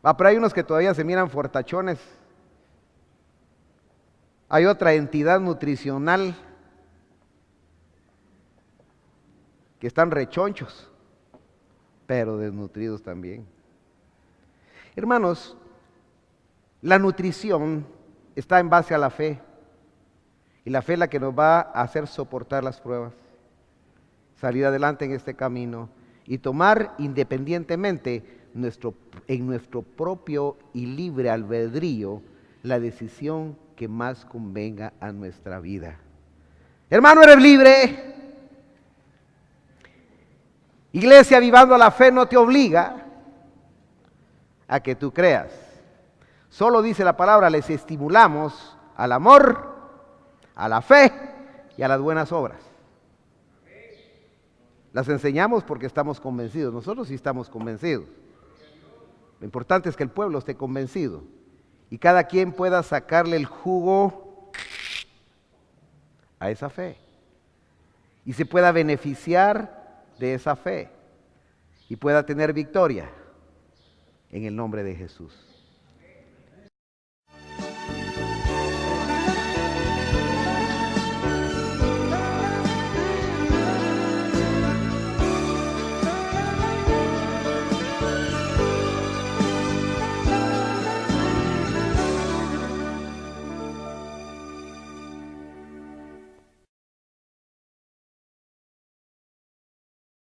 pero hay unos que todavía se miran fortachones. Hay otra entidad nutricional que están rechonchos, pero desnutridos también. Hermanos, la nutrición está en base a la fe. Y la fe es la que nos va a hacer soportar las pruebas, salir adelante en este camino y tomar independientemente en nuestro propio y libre albedrío la decisión que más convenga a nuestra vida. Hermano, eres libre. Iglesia Vivando la Fe no te obliga a que tú creas. Solo dice la palabra, les estimulamos al amor, a la fe y a las buenas obras. Las enseñamos porque estamos convencidos. Nosotros sí estamos convencidos. Lo importante es que el pueblo esté convencido y cada quien pueda sacarle el jugo a esa fe y se pueda beneficiar de esa fe y pueda tener victoria en el nombre de Jesús.